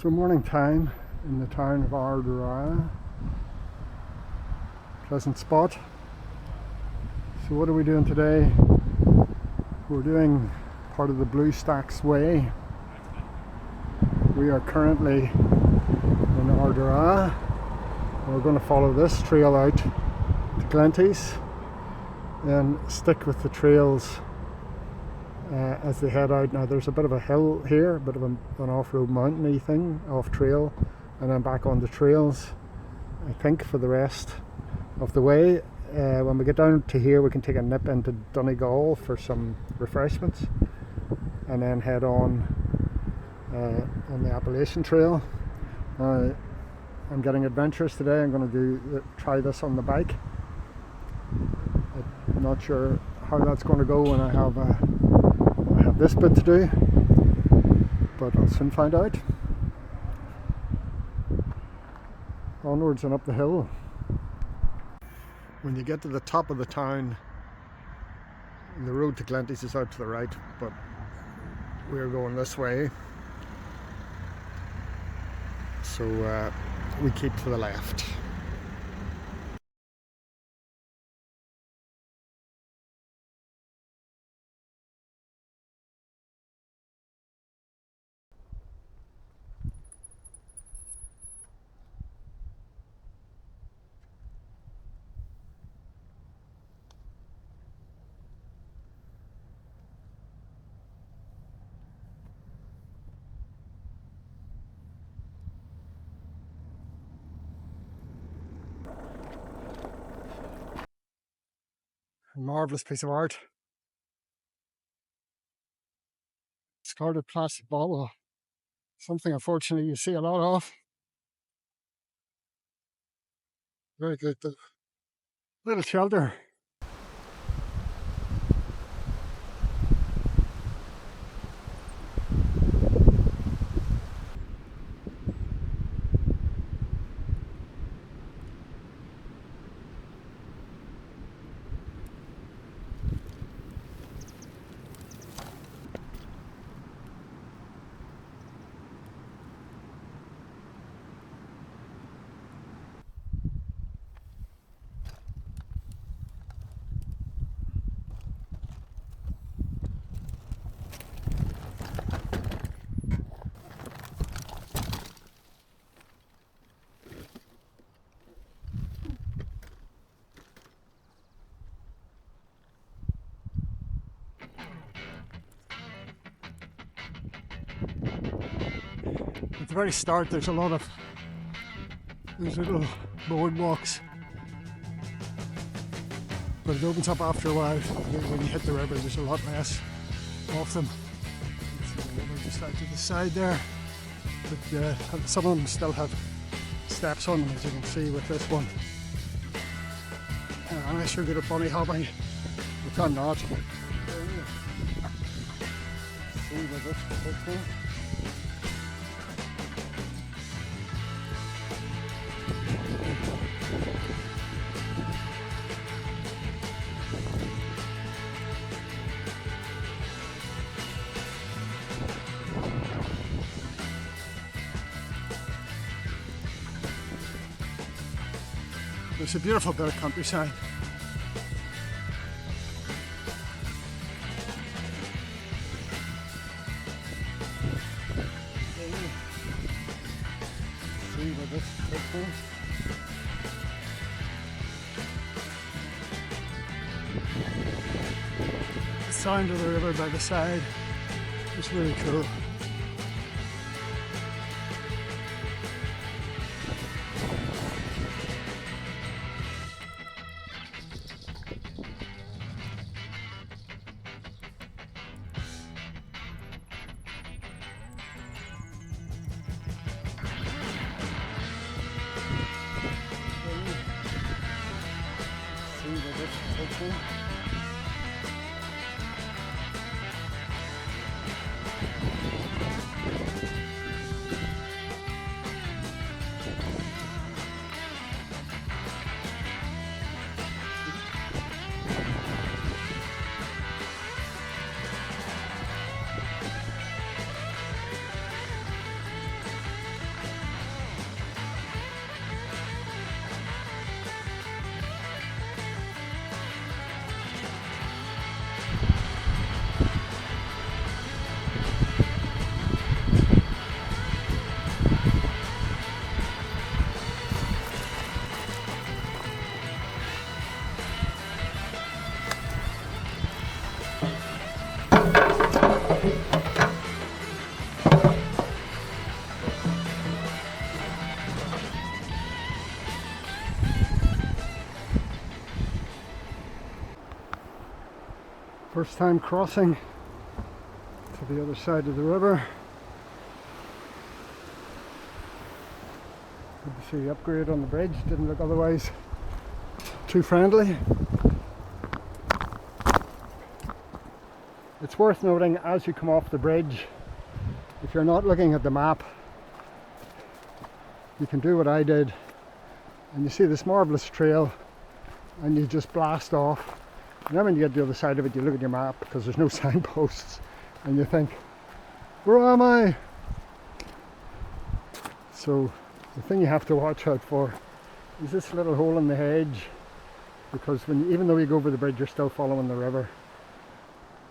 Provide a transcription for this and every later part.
So morning time in the town of Ardara. Pleasant spot. So what are we doing today? We're doing part of the Bluestack Way. We are currently in Ardara. We're going to follow this trail out to Glenties and stick with the trails as they head out. Now there's a bit of a hill here, a bit of an off-road mountainy thing, off trail, and then back on the trails, I think, for the rest of the way. When we get down to here, we can take a nip into Donegal for some refreshments and then head on the Appalachian trail. I'm getting adventurous today. I'm going to try this on the bike. I'm not sure how that's going to go when I have this bit to do, but I'll soon find out. Onwards and up the hill. When you get to the top of the town, the road to Glenties is out to the right, but we're going this way, so we keep to the left. A marvellous piece of art. Discarded plastic bottle. Something unfortunately you see a lot of. Very good though. Little shelter. At the very start there's little boardwalks, but it opens up after a while. When you hit the river there's a lot less of them. They're just out to the side there, but some of them still have steps on them, as you can see with this one. Unless you're good at bunny hopping, which I'm not. See with this one. It's a beautiful bit of countryside. See with this thing. The sound of the river by the side is really cool. First time crossing to the other side of the river. Good to see the upgrade on the bridge, didn't look otherwise too friendly. It's worth noting as you come off the bridge, if you're not looking at the map, you can do what I did and you see this marvellous trail and you just blast off. And then when you get to the other side of it, you look at your map because there's no signposts and you think, where am I? So the thing you have to watch out for is this little hole in the hedge, because even though you go over the bridge, you're still following the river.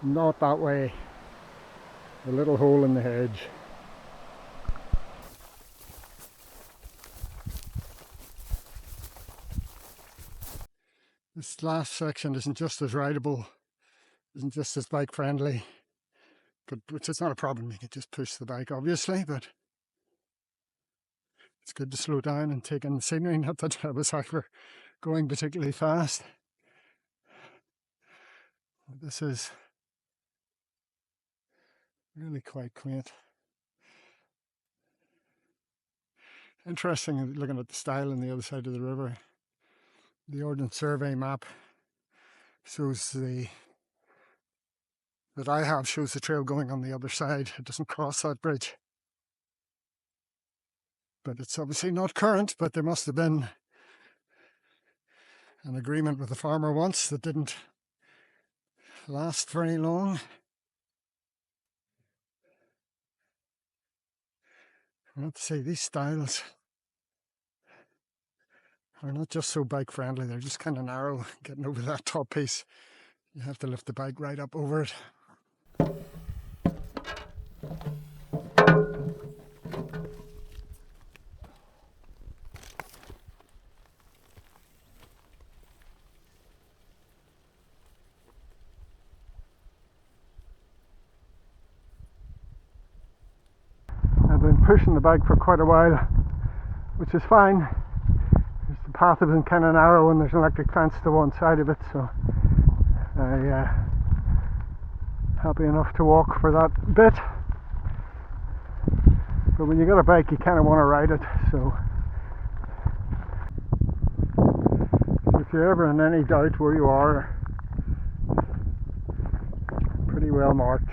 Not that way. The little hole in the hedge. This last section isn't just as rideable, isn't just as bike friendly, but which is not a problem. You can just push the bike obviously, but it's good to slow down and take in the scenery. Not that I was ever going particularly fast. This is really quite quaint. Interesting looking at the style on the other side of the river. The Ordnance Survey map shows that I have shows the trail going on the other side. It doesn't cross that bridge. But it's obviously not current, but there must have been an agreement with the farmer once that didn't last very long. I have to say, these styles are not just so bike friendly, they're just kind of narrow. Getting over that top piece, you have to lift the bike right up over it. I've been pushing the bike for quite a while, which is fine. The path is kind of narrow and there's an electric fence to one side of it, so I'm happy enough to walk for that bit. But when you got a bike, you kind of want to ride it, so if you're ever in any doubt where you are, pretty well marked.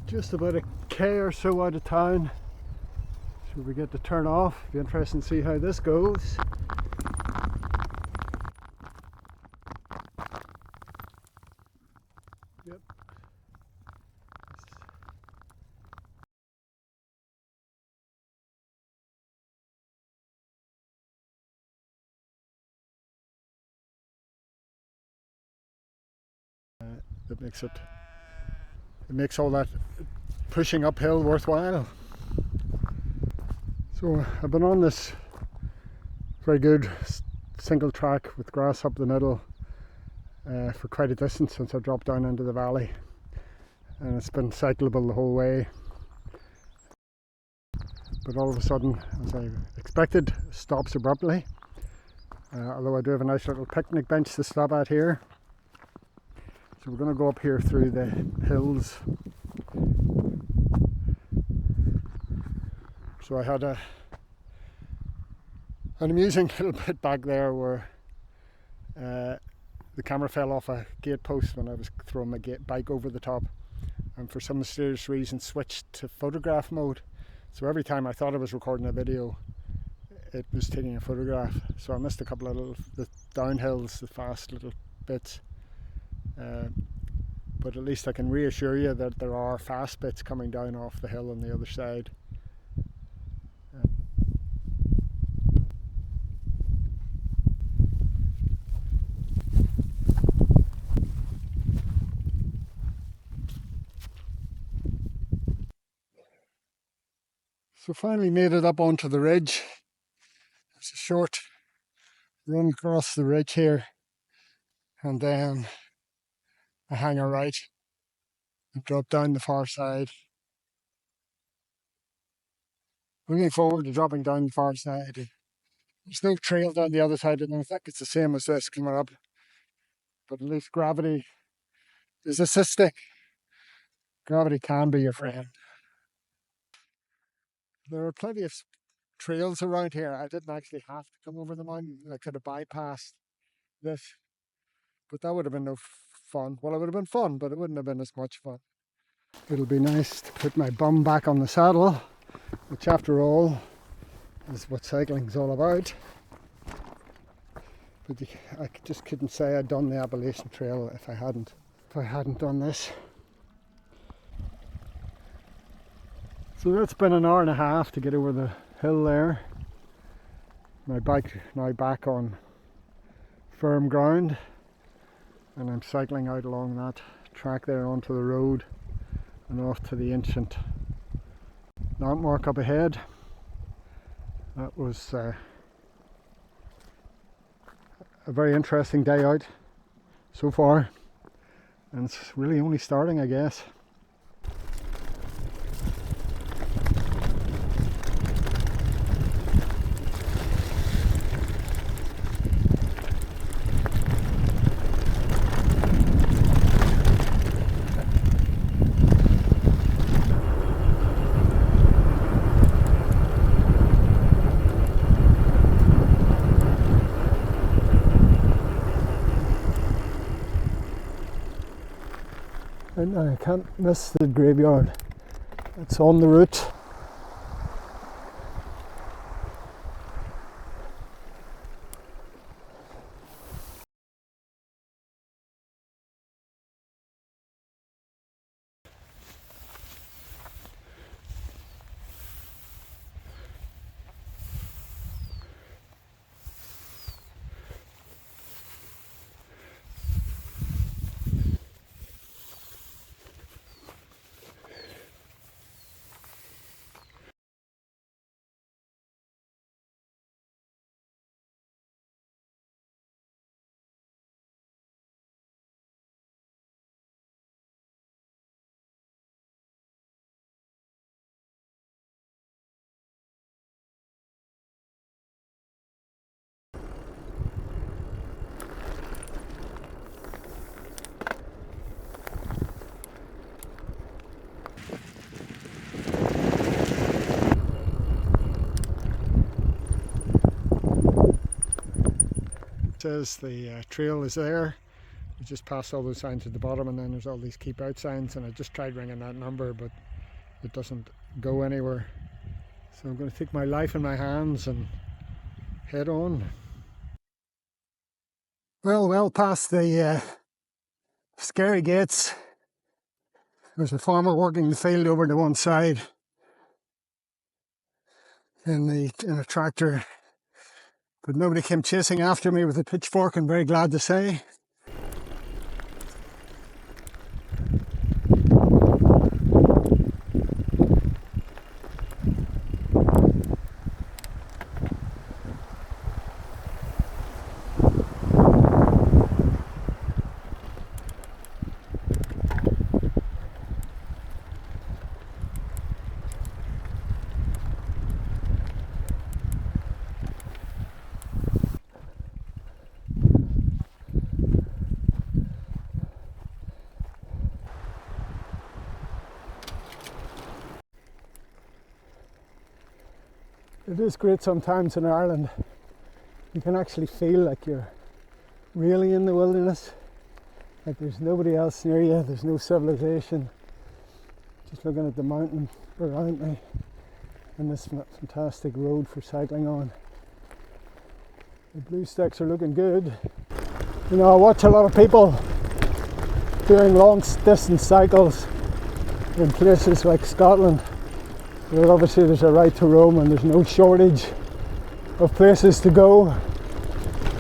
Just about a K or so out of town, so we get to turn off. Be interesting to see how this goes. Yep. That makes all that pushing uphill worthwhile. So I've been on this very good single track with grass up the middle for quite a distance since I dropped down into the valley, and it's been cyclable the whole way. But all of a sudden, as I expected, stops abruptly. Although I do have a nice little picnic bench to stop at here. So we're going to go up here through the hills. So I had an amusing little bit back there where the camera fell off a gate post when I was throwing my bike over the top, and for some mysterious reason switched to photograph mode. So every time I thought I was recording a video, it was taking a photograph. So I missed a couple of the downhills, the fast little bits. But at least I can reassure you that there are fast bits coming down off the hill on the other side. So finally made it up onto the ridge. It's a short run across the ridge here, and then hang a right and drop down the far side. Looking forward to dropping down the far side. There's no trail down the other side, and I think it's the same as this coming up. But at least gravity is assisting. Gravity can be your friend. There are plenty of trails around here. I didn't actually have to come over the mountain. I could have bypassed this, but that would have been no fun. Well, it would have been fun, but it wouldn't have been as much fun. It'll be nice to put my bum back on the saddle, which after all is what cycling's all about. But I just couldn't say I'd done the Appalachian Trail if I hadn't done this. So that's been an hour and a half to get over the hill there. My bike now back on firm ground, and I'm cycling out along that track there onto the road and off to the ancient landmark up ahead. That was a very interesting day out so far, and it's really only starting, I guess. And I can't miss the graveyard. It's on the route. Says the trail is there. We just passed all those signs at the bottom, and then there's all these keep out signs, and I just tried ringing that number, but it doesn't go anywhere. So I'm going to take my life in my hands and head on. Well past the scary gates, there's a farmer working the field over to one side in a tractor. But nobody came chasing after me with a pitchfork, I'm very glad to say. It is great sometimes in Ireland. You can actually feel like you're really in the wilderness. Like there's nobody else near you, there's no civilization. Just looking at the mountain around me and this fantastic road for cycling on. The Bluestacks are looking good. You know, I watch a lot of people doing long distance cycles in places like Scotland. Well, obviously there's a right to roam and there's no shortage of places to go.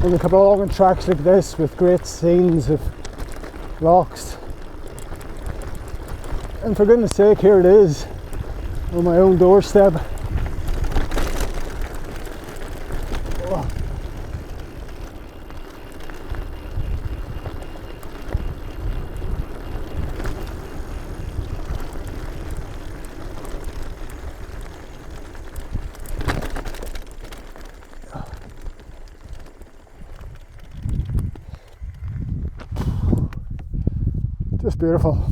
And a couple of long tracks like this with great scenes of lochs. And for goodness sake, here it is on my own doorstep. Oh. just beautiful.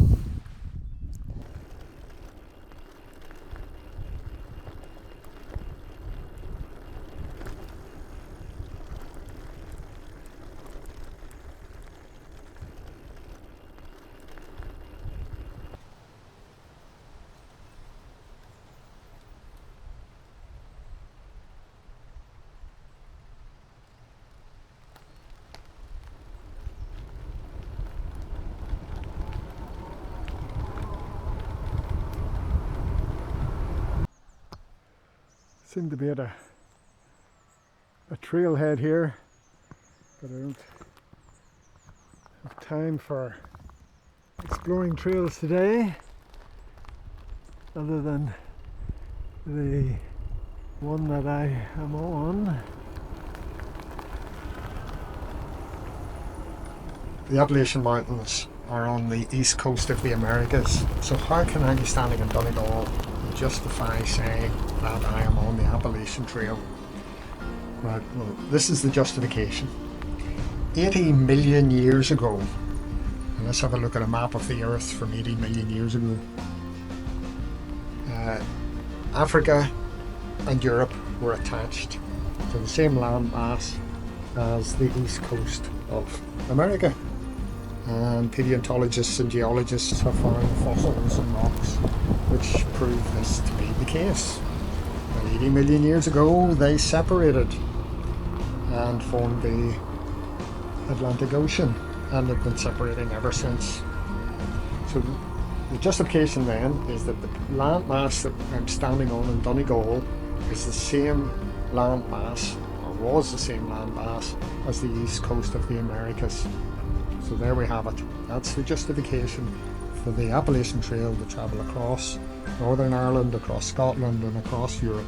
Seem to be at a trailhead here, but I don't have time for exploring trails today, other than the one that I am on. The Appalachian Mountains are on the east coast of the Americas, so how can I be standing in Donegal and justify saying that I am on the Appalachian Trail? Right, well, this is the justification. 80 million years ago, and let's have a look at a map of the Earth from 80 million years ago. Africa and Europe were attached to the same landmass as the east coast of America. And paleontologists and geologists have found fossils and rocks which prove this to be the case. 80 million years ago they separated and formed the Atlantic Ocean, and have been separating ever since. So the justification then is that the landmass that I'm standing on in Donegal is the same landmass, or was the same landmass, as the east coast of the Americas. So there we have it. That's the justification for the Appalachian Trail to travel across Northern Ireland, across Scotland and across Europe.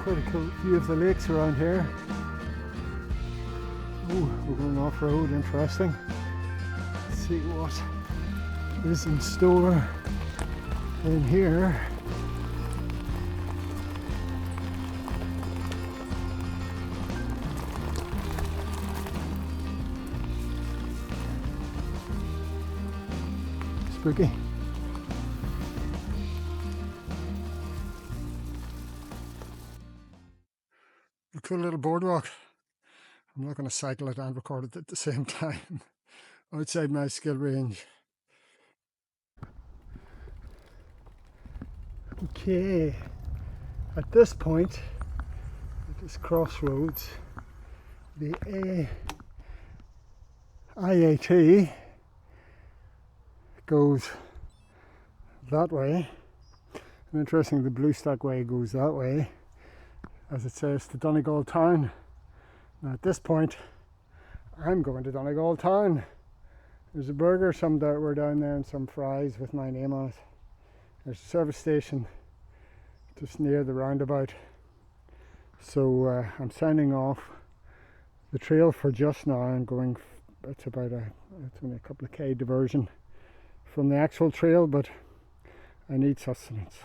Quite a cool view of the lakes around here. Oh, we're going off-road, interesting. Let's see what is in store in here. Spooky. A cool little boardwalk. I'm not going to cycle it and record it at the same time. Outside my skill range. Okay, at this point, at this crossroads, the IAT goes that way. And interesting, the Bluestack Way goes that way, as it says, to Donegal town. Now at this point, I'm going to Donegal town. There's a burger somewhere down there and some fries with my name on it. There's a service station just near the roundabout. So I'm signing off the trail for just now. I'm going, it's only a couple of K diversion from the actual trail, but I need sustenance.